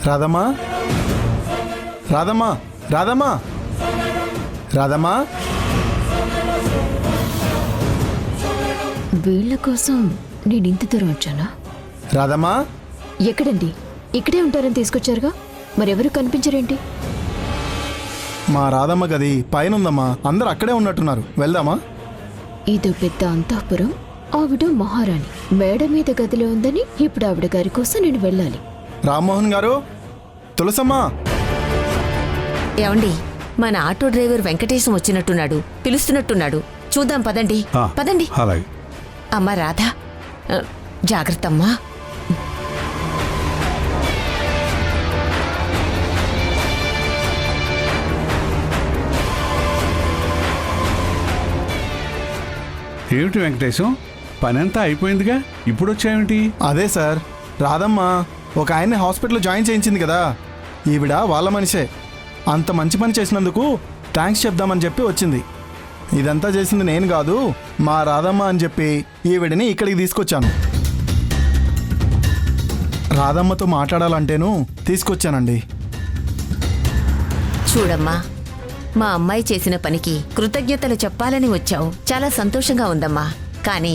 రాధమ్మా, రాధమ్మా, రాధమ్మా, రాధమ్మా. వీళ్ళ కోసం నేను ఇంత దూరం వచ్చానా? రాధమ్మా, ఎక్కడండి? ఇక్కడే ఉంటారని తీసుకొచ్చారుగా, మరెవరు కనిపించరేంటి? మా రాధమ్మ గది పైన ఉందమ్మా, అందరు అక్కడే ఉన్నట్టున్నారు. వెళ్దామా? ఇదో పెద్ద అంతఃపురం, ఆవిడ మహారాణి. మేడ మీద గదిలో ఉందని ఇప్పుడు ఆవిడ గారి కోసం నేను వెళ్ళాలి. రామ్మోహన్ గారు, తులసమ్మా. ఏమండి, మన ఆటో డ్రైవర్ వెంకటేశం వచ్చినట్టున్నాడు, పిలుస్తున్నట్టున్నాడు. చూద్దాం పదండి. పదండి. అలాగే. అమ్మా రాధా, జాగ్రత్తమ్మా. ఏమిటి వెంకటేశం, పనంతా అయిపోయిందిగా, ఇప్పుడు వచ్చాయేమిటి? అదే సార్, రాధమ్మ ఒక ఆయన్ని హాస్పిటల్లో జాయిన్ చేయించింది కదా, ఈవిడ వాళ్ళ మనిషే. అంత మంచి పని చేసినందుకు థ్యాంక్స్ చెప్దామని చెప్పి వచ్చింది. ఇదంతా చేసింది నేను కాదు, మా రాధమ్మ అని చెప్పి ఈవిడిని ఇక్కడికి తీసుకొచ్చాను. రాధమ్మతో మాట్లాడాలంటేను తీసుకొచ్చానండి. చూడమ్మా, మా అమ్మాయి చేసిన పనికి కృతజ్ఞతలు చెప్పాలని వచ్చావు. చాలా సంతోషంగా ఉందమ్మా. కానీ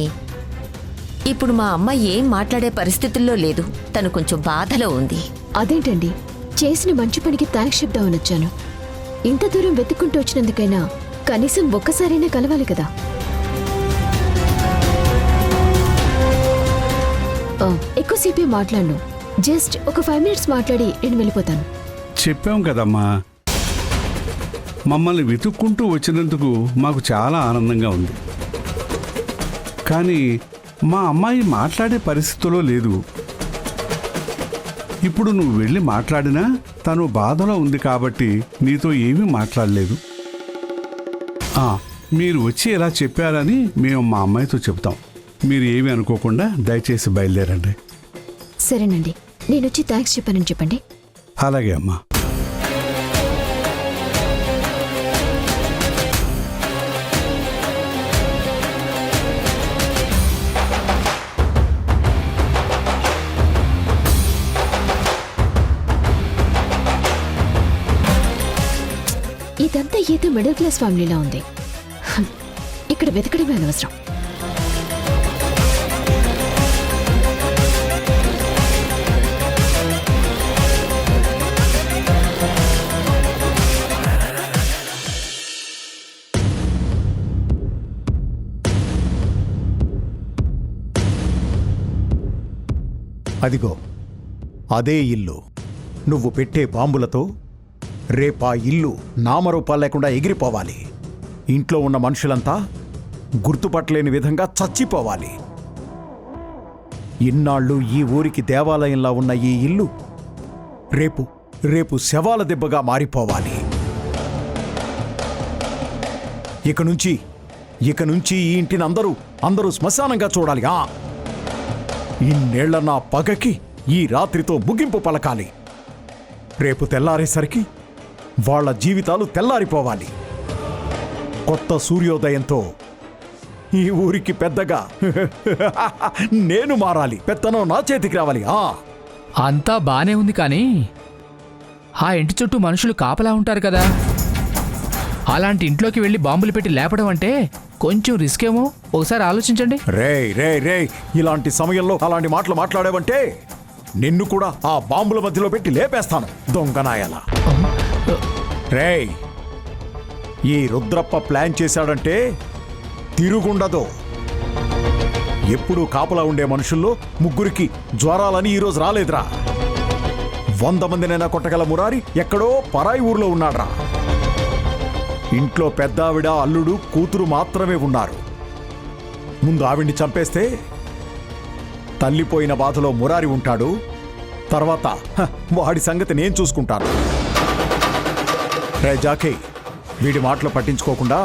ఇప్పుడు మా అమ్మాయి ఏం మాట్లాడే పరిస్థితుల్లో లేదు. తను కొంచెం బాధలో ఉంది. అదేంటండి, చేసిన మంచి పనికి థ్యాంక్స్ చెప్దామని వచ్చాను. ఇంత దూరం వెతుక్కుంటూ వచ్చినందుకైనా కనీసం ఒక్కసారైనా కలవాలి కదా. ఎక్కువసేపే మాట్లాడను, జస్ట్ ఒక 5 minutes మాట్లాడి నేను వెళ్ళిపోతాను. చెప్పాం కదమ్మా, మమ్మల్ని వెతుక్కుంటూ వచ్చినందుకు మాకు చాలా ఆనందంగా ఉంది. కానీ మా అమ్మాయి మాట్లాడే పరిస్థితిలో లేదు. ఇప్పుడు నువ్వు వెళ్ళి మాట్లాడినా తను బాధలో ఉంది కాబట్టి నీతో ఏమీ మాట్లాడలేదు. మీరు వచ్చి ఎలా చెప్పారని మేము మా అమ్మాయితో చెప్తాం. మీరు ఏమీ అనుకోకుండా దయచేసి బయలుదేరండి. సరేనండి, నేను వచ్చి థ్యాంక్స్ చెప్పానని చెప్పండి. అలాగే అమ్మా. ఇదంతా ఏదో మిడిల్ క్లాస్ ఫ్యామిలీలా ఉంది. ఇక్కడ వెతకడమే అనవసరం. అదిగో అదే ఇల్లు. నువ్వు పెట్టే బాంబులతో రేపా ఇల్లు నామరూపాలు లేకుండా ఎగిరిపోవాలి. ఇంట్లో ఉన్న మనుషులంతా గుర్తుపట్టలేని విధంగా చచ్చిపోవాలి. ఇన్నాళ్ళు ఈ ఊరికి దేవాలయంలా ఉన్న ఈ ఇల్లు రేపు శవాల దెబ్బగా మారిపోవాలి. ఇక నుంచి ఈ ఇంటిని అందరూ శ్మశానంగా చూడాలి. ఇన్నేళ్ల నా పగకి ఈ రాత్రితో ముగింపు పలకాలి. రేపు తెల్లారేసరికి వాళ్ళ జీవితాలు తెల్లారిపోవాలి. కొత్త సూర్యోదయంతో ఈ ఊరికి పెద్దగా నేను మారాలి. పెత్తనం నా చేతికి రావాలి. అంతా బానే ఉంది, కానీ ఆ ఇంటి చుట్టూ మనుషులు కాపలా ఉంటారు కదా. అలాంటి ఇంట్లోకి వెళ్ళి బాంబులు పెట్టి లేపడం అంటే కొంచెం రిస్క్ ఏమో. ఒకసారి ఆలోచించండి. రే ఇలాంటి సమయంలో అలాంటి మాటలు మాట్లాడావంటే నిన్ను కూడా ఆ బాంబుల మధ్యలో పెట్టి లేపేస్తాను, దొంగనాయలా. రేయ్, ఈ రుద్రప్ప ప్లాన్ చేశాడంటే తిరుగుండదు. ఎప్పుడూ కాపలా ఉండే మనుషుల్లో 3 జ్వరాలని ఈరోజు రాలేదురా. 100 మందినైనా కొట్టగల మురారి ఎక్కడో పరాయి ఊర్లో ఉన్నాడ్రా. ఇంట్లో పెద్దావిడ, అల్లుడు, కూతురు మాత్రమే ఉన్నారు. ముందు ఆవిడ్ని చంపేస్తే తల్లిపోయిన బాధలో మురారి ఉంటాడు. తర్వాత వాడి సంగతి నేను చూసుకుంటాను. రే జాకే, వీడి మాటలు పట్టించుకోకుండా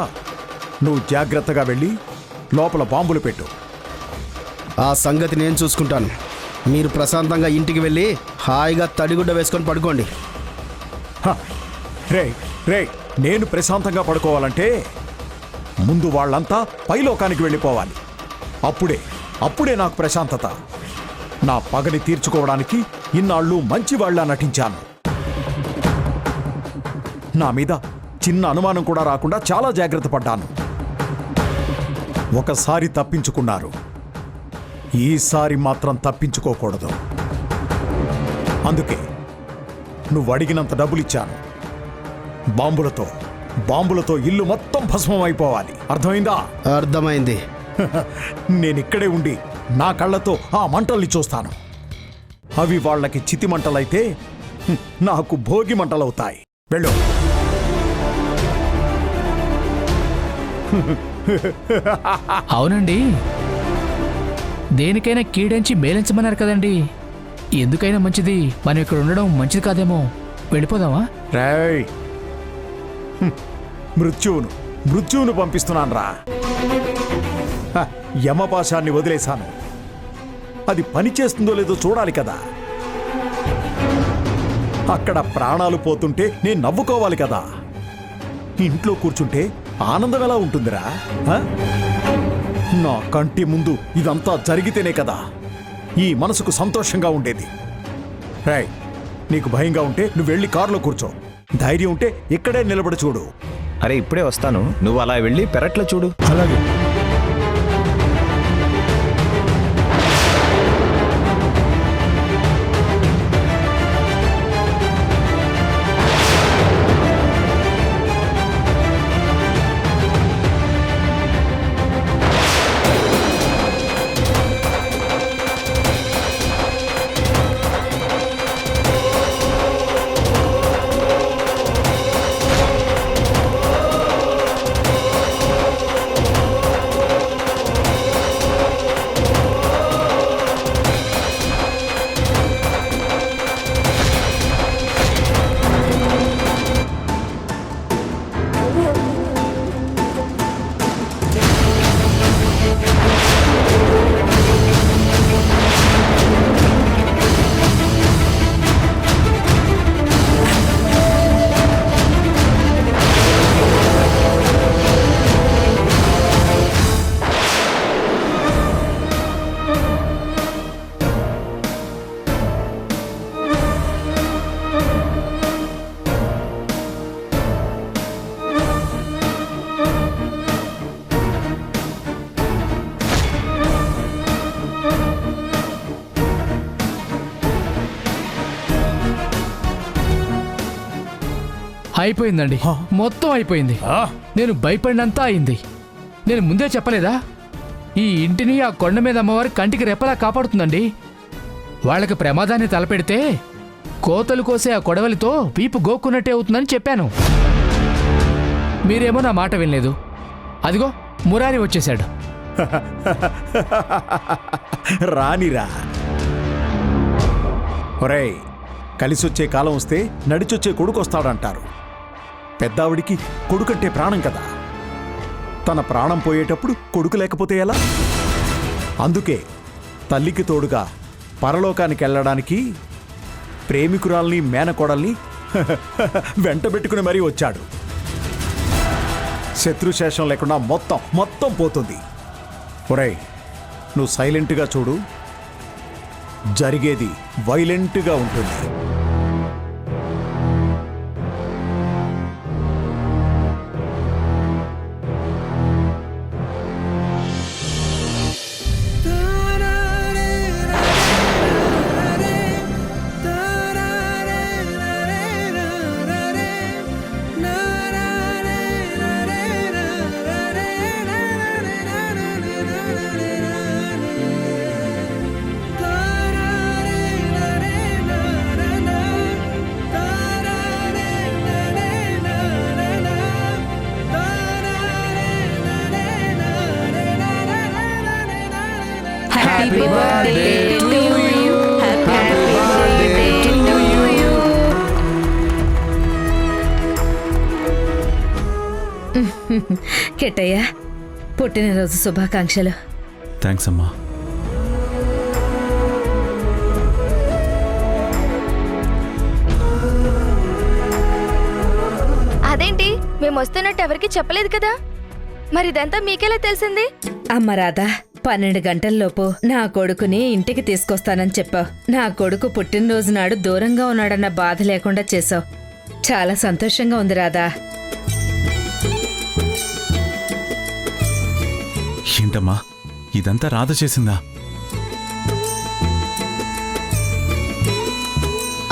నువ్వు జాగ్రత్తగా వెళ్ళి లోపల బాంబులు పెట్టు. ఆ సంగతి నేను చూసుకుంటాను. మీరు ప్రశాంతంగా ఇంటికి వెళ్ళి హాయిగా తడిగుడ్డ వేసుకొని పడుకోండి. రే నేను ప్రశాంతంగా పడుకోవాలంటే ముందు వాళ్ళంతా పైలోకానికి వెళ్ళిపోవాలి. అప్పుడే నాకు ప్రశాంతత. నా పగని తీర్చుకోవడానికి ఇన్నాళ్ళు మంచివాళ్లా నటించాను. నా మీద చిన్న అనుమానం కూడా రాకుండా చాలా జాగ్రత్త పడ్డాను. ఒకసారి తప్పించుకున్నారు, ఈసారి మాత్రం తప్పించుకోకూడదు. అందుకే నువ్వు అడిగినంత డబ్బులిచ్చాను. బాంబులతో ఇల్లు మొత్తం భస్మం అయిపోవాలి. అర్థమైందా? అర్థమైంది. నేనిక్కడే ఉండి నా కళ్ళతో ఆ మంటల్ని చూస్తాను. అవి వాళ్ళకి చితి మంటలైతే నాకు భోగి మంటలవుతాయి. వెళ్ళు. అవునండి, దేనికైనా కీడించి మేలించమన్నారు కదండి. ఎందుకైనా మంచిది మనం ఇక్కడ ఉండడం మంచిది కాదేమో. వెళ్ళిపోదామా? రేయ్, మృత్యువును పంపిస్తున్నాను రా. యమపాశాన్ని వదిలేశాను. అది పని చేస్తుందో లేదో చూడాలి కదా. అక్కడ ప్రాణాలు పోతుంటే నేను నవ్వుకోవాలి కదా. ఇంట్లో కూర్చుంటే ఆనందం ఎలా ఉంటుందిరా? నా కంటి ముందు ఇదంతా జరిగితేనే కదా ఈ మనసుకు సంతోషంగా ఉండేది. రేయ్, నీకు భయంగా ఉంటే నువ్వు వెళ్ళి కారులో కూర్చో. ధైర్యం ఉంటే ఇక్కడే నిలబడి చూడు. అరే ఇప్పుడే వస్తాను, నువ్వు అలా వెళ్ళి పెరట్లో చూడు. అలాగే. అయిపోయిందండి, మొత్తం అయిపోయింది. నేను భయపడినంతా అయింది. నేను ముందే చెప్పలేదా? ఈ ఇంటిని ఆ కొండ మీద అమ్మవారి కంటికి రెప్పలా కాపాడుతుందండి. వాళ్ళకి ప్రమాదాన్ని తలపెడితే కోతలు కోసే ఆ కొడవలితో వీపు గోక్కున్నట్టే అవుతుందని చెప్పాను. మీరేమో నా మాట వినలేదు. అదిగో మురారి వచ్చేశాడు. రానిరా. ఒరేయ్, కలిసొచ్చే కాలం వస్తే నడిచొచ్చే కొడుకు వస్తాడంటారు. పెద్దావిడికి కొడుకంటే ప్రాణం కదా. తన ప్రాణం పోయేటప్పుడు కొడుకు లేకపోతే ఎలా? అందుకే తల్లికి తోడుగా పరలోకానికి వెళ్ళడానికి ప్రేమికురాల్ని మేనకోడల్ని వెంటబెట్టుకుని మరీ వచ్చాడు. శత్రుశేషం లేకుండా మొత్తం పోతుంది. ఒరేయ్, నువ్వు సైలెంట్గా చూడు, జరిగేది వైలెంట్గా ఉంటుంది. Happy birthday to you. Happy birthday to you. కెట్టయ్య, పుట్టినరోజు శుభాకాంక్షలు. థ్యాంక్స్ అమ్మా. అదేంటి, మేము వస్తున్నట్టు ఎవరికి చెప్పలేదు కదా? మరి ఇదంతా మీకెలా తెలిసింది? అమ్మ రాధా, 12 గంటల్లోపు నా కొడుకుని ఇంటికి తీసుకొస్తానని చెప్పావు. నా కొడుకు పుట్టినరోజు నాడు దూరంగా ఉన్నాడన్న బాధ లేకుండా చేసావు. చాలా సంతోషంగా ఉంది రాధా. ఏంటమ్మా ఇదంతా రాధ చేసిందా?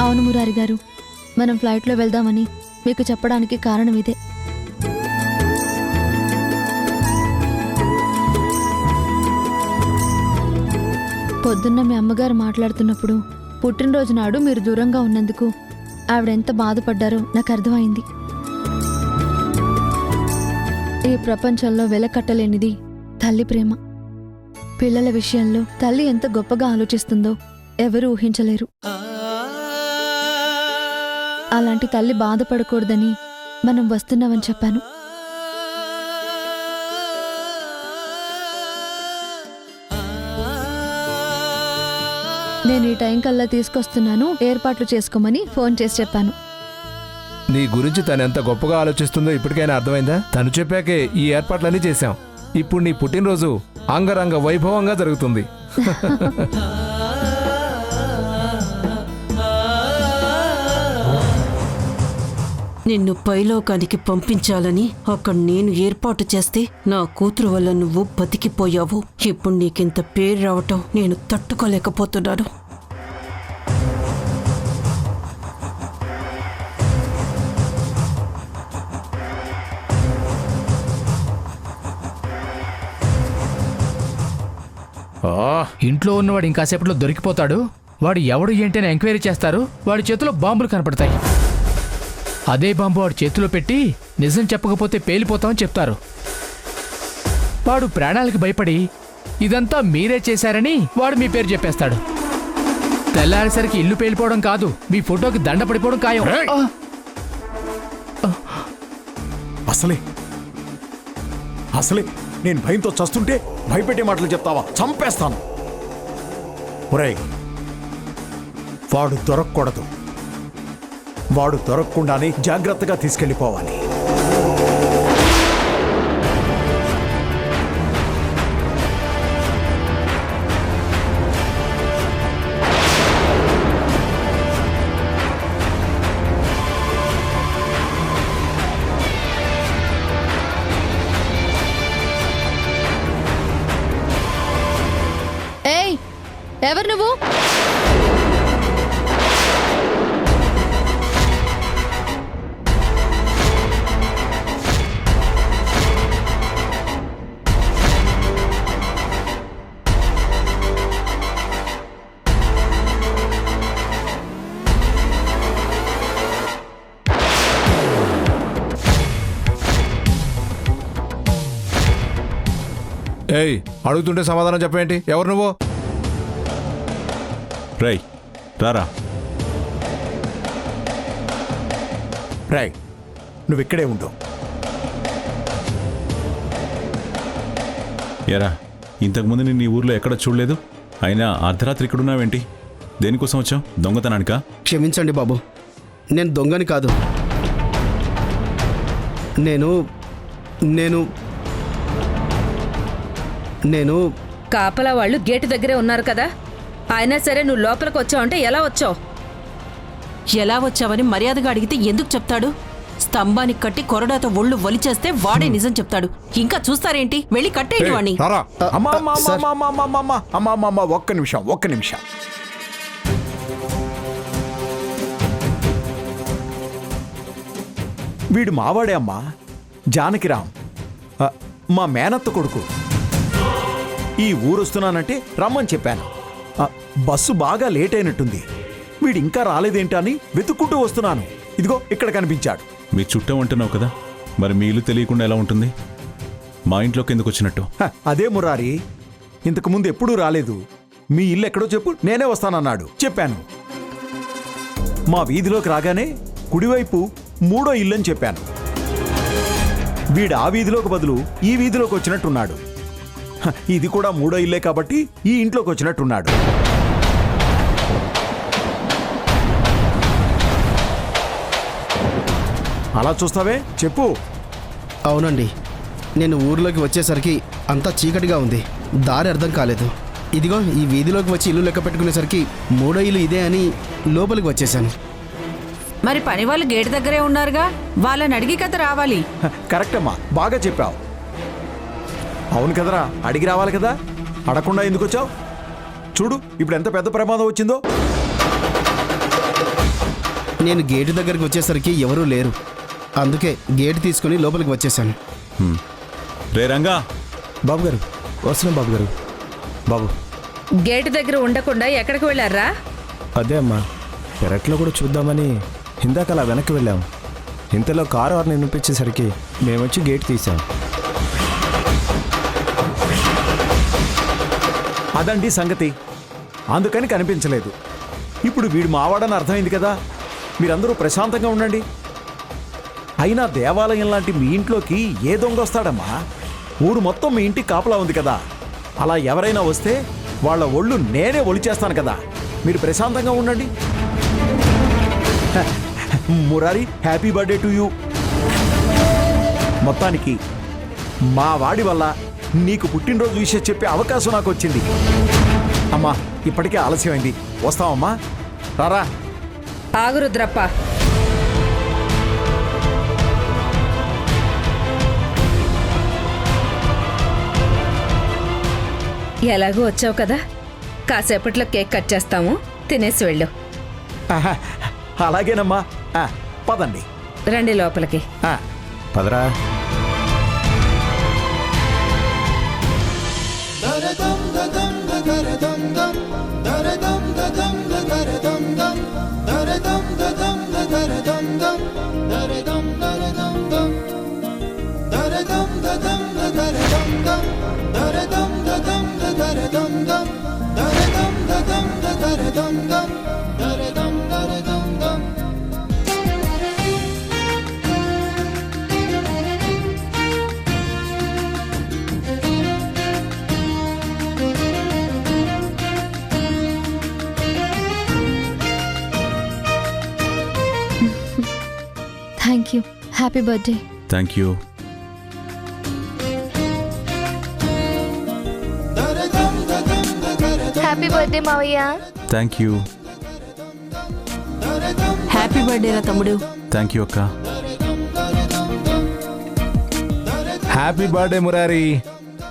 అవును మురారి గారు, మనం ఫ్లైట్లో వెళ్దామని మీకు చెప్పడానికి కారణం ఇదే. పొద్దున్న మీ అమ్మగారు మాట్లాడుతున్నప్పుడు పుట్టినరోజు నాడు మీరు దూరంగా ఉన్నందుకు ఆవిడెంత బాధపడ్డారో నాకు అర్థమైంది. ఈ ప్రపంచంలో వెలకట్టలేనిది తల్లి ప్రేమ. పిల్లల విషయంలో తల్లి ఎంత గొప్పగా ఆలోచిస్తుందో ఎవరూ ఊహించలేరు. అలాంటి తల్లి బాధపడకూడదని మనం వస్తున్నామని చెప్పాను. నేను ఈ టైం కల్లా తీసుకొస్తున్నాను, ఏర్పాట్లు చేసుకోమని ఫోన్ చేసి చెప్పాను. నీ గురించి తను ఎంత గొప్పగా ఆలోచిస్తుందో ఇప్పటికైనా అర్థమైందా? తను చెప్పాకే ఈ ఏర్పాట్లన్నీ చేశాం. ఇప్పుడు నీ పుట్టినరోజు అంగరంగ వైభవంగా జరుగుతుంది. నిన్ను పైలోకానికి పంపించాలని అక్కడ నేను ఏర్పాటు చేస్తే నా కూతురు వల్ల నువ్వు బతికిపోయావు. ఇప్పుడు నీకింత పేరు రావటం నేను తట్టుకోలేకపోతున్నాను. ఇంట్లో ఉన్నవాడు ఇంకాసేపట్లో దొరికిపోతాడు. వాడు ఎవడు ఏంటి అని ఎంక్వైరీ చేస్తారు. వాడి చేతిలో బాంబులు కనపడతాయి. అదే బాంబు వాడి చేతిలో పెట్టి నిజం చెప్పకపోతే పేలిపోతామని చెప్తారు. వాడు ప్రాణాలకి భయపడి ఇదంతా మీరే చేశారని వాడు మీ పేరు చెప్పేస్తాడు. తెల్లారేసరికి ఇల్లు పేలిపోవడం కాదు, మీ ఫోటోకి దండ పడిపోవడం ఖాయం. అసలే నేను భయంతో చస్తుంటే భయపెట్టే మాటలు చెప్తావా? చంపేస్తాను. ఒరేయ్, వాడు దొరకకూడదు. వాడు దొరకకుండానే జాగ్రత్తగా తీసుకెళ్ళిపోవాలి. ఏయ్, ఎవరు నువ్వు? ఏయ్, అడుగుతుంటే సమాధానం చెప్పేంటి? ఎవరు నువ్వు? రై రారా. రేయ్, నువ్వు ఇక్కడే ఉండు. ఎరా, ఇంతకుముందు నేను ఈ ఊర్లో ఎక్కడ చూడలేదు. అయినా అర్ధరాత్రి ఇక్కడున్నావేంటి? దేనికోసం వచ్చావు? దొంగతనానికా? క్షమించండి బాబు, నేను దొంగని కాదు. నేను నేను నేను కాపలా వాళ్ళు గేటు దగ్గరే ఉన్నారు కదా. అయినా సరే నువ్వు లోపలికి వచ్చావంటే ఎలా వచ్చావు? ఎలా వచ్చావని మర్యాదగా అడిగితే ఎందుకు చెప్తాడు? స్తంభానికి కట్టి కొరడాతో ఒళ్ళు వలిచేస్తే వాడే నిజం చెప్తాడు. ఇంకా చూస్తారేంటి? వెళ్ళి కట్టేయండి వాణ్ణి. అమ్మా, ఒక్క నిమిషం. వీడు మావాడే అమ్మా, జానకిరామ్, మా మేనత్త కొడుకు. ఈ ఊరొస్తున్నానంటే రమ్మని చెప్పాను. బస్సు బాగా లేట్ అయినట్టుంది. వీడు ఇంకా రాలేదేంటి అని వెతుక్కుంటూ వస్తున్నాను. ఇదిగో ఇక్కడ కనిపించాడు. మీ చుట్టం అంటున్నావు కదా, మరి మీ ఇల్లు తెలియకుండా ఎలా ఉంటుంది? మా ఇంట్లోకి ఎందుకు వచ్చినట్టు? అదే మురారి, ఇంతకుముందు ఎప్పుడూ రాలేదు. మీ ఇల్లు ఎక్కడో చెప్పు, నేనే వస్తానన్నాడు. చెప్పాను. మా వీధిలోకి రాగానే కుడివైపు 3వ ఇల్లని చెప్పాను. వీడు ఆ వీధిలోకి బదులు ఈ వీధిలోకి వచ్చినట్టున్నాడు. ఇది కూడా 3వ ఇల్లే కాబట్టి ఈ ఇంట్లోకి వచ్చినట్టున్నాడు. అలా చూస్తావే, చెప్పు. అవునండి, నేను ఊర్లోకి వచ్చేసరికి అంతా చీకటిగా ఉంది. దారి అర్థం కాలేదు. ఇదిగో ఈ వీధిలోకి వచ్చి ఇల్లు లెక్క పెట్టుకునేసరికి 3వ ఇల్లు ఇదే అని లోపలికి వచ్చేసాను. మరి పని వాళ్ళు గేటు దగ్గరే ఉన్నారుగా, వాళ్ళని అడిగి కథ రావాలి. కరెక్ట్ అమ్మా, బాగా చెప్పావు. అవును కదరా, అడిగి రావాలి కదా, అడగకుండా ఎందుకు వచ్చావు? చూడు ఇప్పుడు ఎంత పెద్ద ప్రమాదం వచ్చిందో. నేను గేటు దగ్గరికి వచ్చేసరికి ఎవరూ లేరు. అందుకే గేటు తీసుకుని లోపలికి వచ్చేసాను. రే రంగా. బాబు గారు వస్తున్నాం బాబు గారు. బాబు గేటు దగ్గర ఉండకుండా ఎక్కడికి వెళ్ళారా? అదే అమ్మా, పెరట్లో కూడా చూద్దామని ఇందాక అలా వెనక్కి వెళ్ళాం. ఇంతలో కారు వారిని వినిపించేసరికి మేము వచ్చి గేట్ తీసాం. అదండి సంగతి, అందుకని కనిపించలేదు. ఇప్పుడు వీడు మావాడని అర్థమైంది కదా. మీరందరూ ప్రశాంతంగా ఉండండి. అయినా దేవాలయం లాంటి మీ ఇంట్లోకి ఏ దొంగ వస్తాడమ్మా? ఊరు మొత్తం మీ ఇంటికి కాపలా ఉంది కదా. అలా ఎవరైనా వస్తే వాళ్ళ ఒళ్ళు నేనే ఒలిచేస్తాను కదా. మీరు ప్రశాంతంగా ఉండండి. Murari, happy birthday to you. మొత్తానికి మా వాడి వల్ల నీకు పుట్టినరోజు విషయం చెప్పే అవకాశం నాకు వచ్చింది. అమ్మా ఇప్పటికే ఆలస్యమైంది, వస్తామమ్మా. రారా. ఆగు రుద్రప్ప. ఎలాగూ వచ్చావు కదా, కాసేపట్లో కేక్ కట్ చేస్తాము, తినేసి వెళ్ళు. ఆహా, అలాగేనమ్మా. పదండి. రండి లోపలికి. పదరా. Thank you. Happy birthday. Thank you. Happy birthday మావయ్య. Thank you. హ్యాపీ బర్త్డే రా తమ్ముడు. థ్యాంక్ యూ అక్క. Happy birthday Murari.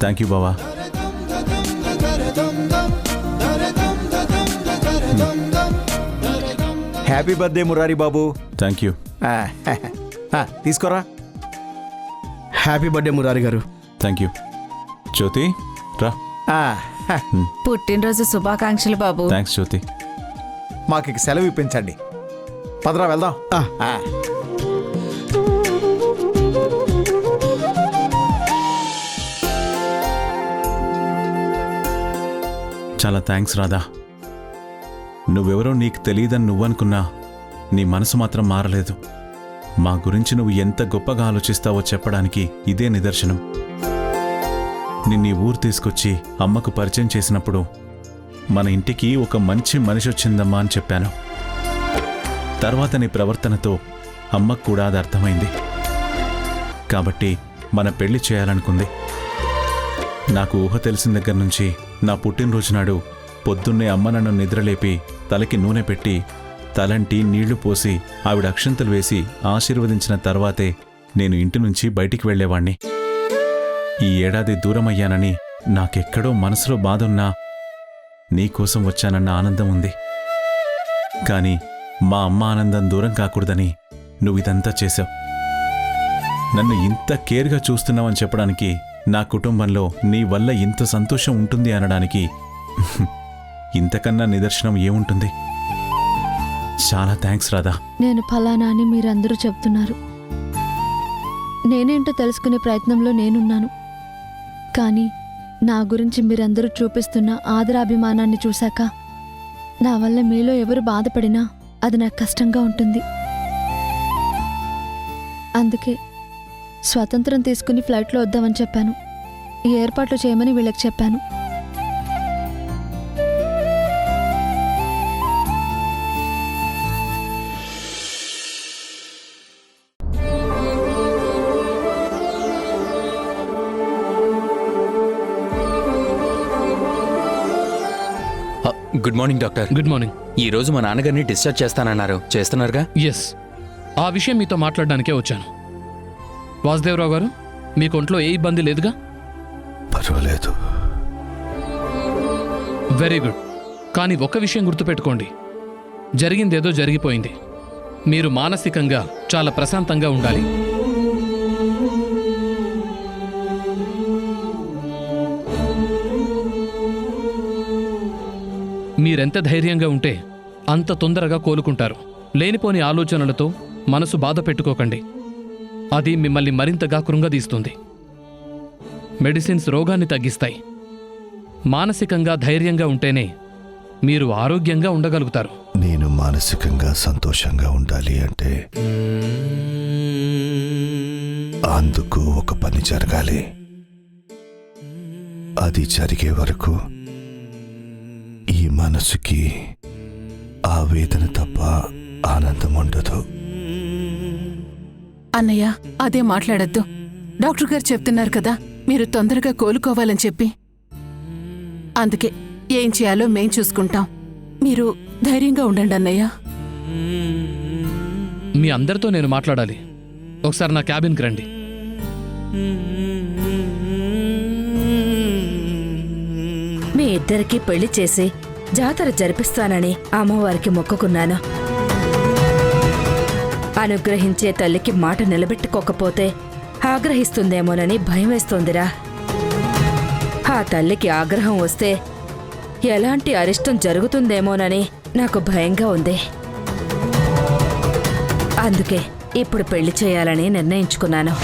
Thank you బావా. హ్యాపీ బర్త్డే మురారి బాబు. Thank you. తీసుకోరా. Happy birthday Murari garu. Thank you. జ్యోతి రా. పుట్టినరోజు శుభాకాంక్షలు బాబు. థ్యాంక్స్ జ్యోతి. మాకు ఇక సెలవు ఇప్పించండి. పదరా వెళ్దాం. చాలా థ్యాంక్స్ రాధా. నువ్వెవరో నీకు తెలియదని నువ్వనుకున్నా నీ మనసు మాత్రం మారలేదు. మా గురించి నువ్వు ఎంత గొప్పగా ఆలోచిస్తావో చెప్పడానికి ఇదే నిదర్శనం. నిన్నీ ఊరు తీసుకొచ్చి అమ్మకు పరిచయం చేసినప్పుడు మన ఇంటికి ఒక మంచి మనిషి వచ్చిందమ్మా అని చెప్పాను. తర్వాత నీ ప్రవర్తనతో అమ్మకు కూడా అది అర్థమైంది. కాబట్టి మన పెళ్లి చేయాలనుకుంది. నాకు ఊహ తెలిసిన దగ్గర నుంచి నా పుట్టినరోజు నాడు పొద్దున్నే అమ్మ నన్ను నిద్రలేపి తలకి నూనె పెట్టి తలంటి నీళ్లు పోసి ఆవిడ అక్షంతలు వేసి ఆశీర్వదించిన తర్వాతే నేను ఇంటి నుంచి బయటికి వెళ్లేవాణ్ణి. ఈ ఏడాది దూరమయ్యానని నాకెక్కడో మనసులో బాధున్నా నీకోసం వచ్చానన్న ఆనందం ఉంది. కాని మా అమ్మ ఆనందం దూరం కాకూడదని నువ్విదంతా చేశావు. నన్ను ఇంత కేర్గా చూస్తున్నావని చెప్పడానికి, నా కుటుంబంలో నీ వల్ల ఇంత సంతోషం ఉంటుంది అనడానికి ఇంతకన్నా నిదర్శనం ఏముంటుంది? చాలా థ్యాంక్స్ రాధా. నేను ఫలానా అని మీరందరూ చెప్తున్నారు. నేనేంటో తెలుసుకునే ప్రయత్నంలో నేనున్నాను. కానీ నా గురించి మీరందరూ చూపిస్తున్న ఆదరాభిమానాన్ని చూశాక నా వల్ల మీలో ఎవరు బాధపడినా అది నాకు కష్టంగా ఉంటుంది. అందుకే స్వతంత్రం తీసుకుని ఫ్లైట్లో వద్దామని చెప్పాను. ఈ ఏర్పాట్లు చేయమని వీళ్ళకి చెప్పాను. Good morning doctor. Good morning. ఈ రోజు మా నాన్నగారిని డిశ్చార్జ్ చేస్తానన్నారు. చేస్తున్నారుగా? ఎస్, ఆ విషయం మీతో మాట్లాడడానికే వచ్చాను. వాసుదేవరావు గారు, మీకు ఒంట్లో ఏ ఇబ్బంది లేదుగా? పర్వాలేదు. Very good. కానీ ఒక్క విషయం గుర్తుపెట్టుకోండి, జరిగిందేదో జరిగిపోయింది. మీరు మానసికంగా చాలా ప్రశాంతంగా ఉండాలి. మీరెంత ధైర్యంగా ఉంటే అంత తొందరగా కోలుకుంటారు. లేనిపోని ఆలోచనలతో మనసు బాధ పెట్టుకోకండి. అది మిమ్మల్ని మరింతగా కృంగదీస్తుంది. మెడిసిన్స్ రోగాన్ని తగ్గిస్తాయి. మానసికంగా ధైర్యంగా ఉంటేనే మీరు ఆరోగ్యంగా ఉండగలుగుతారు. నేను మానసికంగా సంతోషంగా ఉండాలి అంటే అందుకు ఒక పని జరగాలి. అది జరిగే వరకు ఈ మనసుకి ఆవేదన తప్ప ఆనందం ఉండదు. అన్నయ్య, అదే మాట్లాడొద్దు. డాక్టర్ గారు చెప్తున్నారు కదా మీరు తొందరగా కోలుకోవాలని చెప్పి. అందుకే ఏం చేయాలో మేం చూసుకుంటాం. మీరు ధైర్యంగా ఉండండి అన్నయ్య. మీ అందరితో నేను మాట్లాడాలి. ఒకసారి నా క్యాబిన్కి రండి. మీ ఇద్దరికి పెళ్లి చేసి జాతర జరిపిస్తానని అమ్మవారికి మొక్కుకున్నాను. అనుగ్రహించే తల్లికి మాట నిలబెట్టుకోకపోతే ఆగ్రహిస్తుందేమోనని భయం వేస్తోందిరా. ఆ తల్లికి ఆగ్రహం వస్తే ఎలాంటి అరిష్టం జరుగుతుందేమోనని నాకు భయంగా ఉంది. అందుకే ఇప్పుడు పెళ్లి చేయాలని నిర్ణయించుకున్నాను.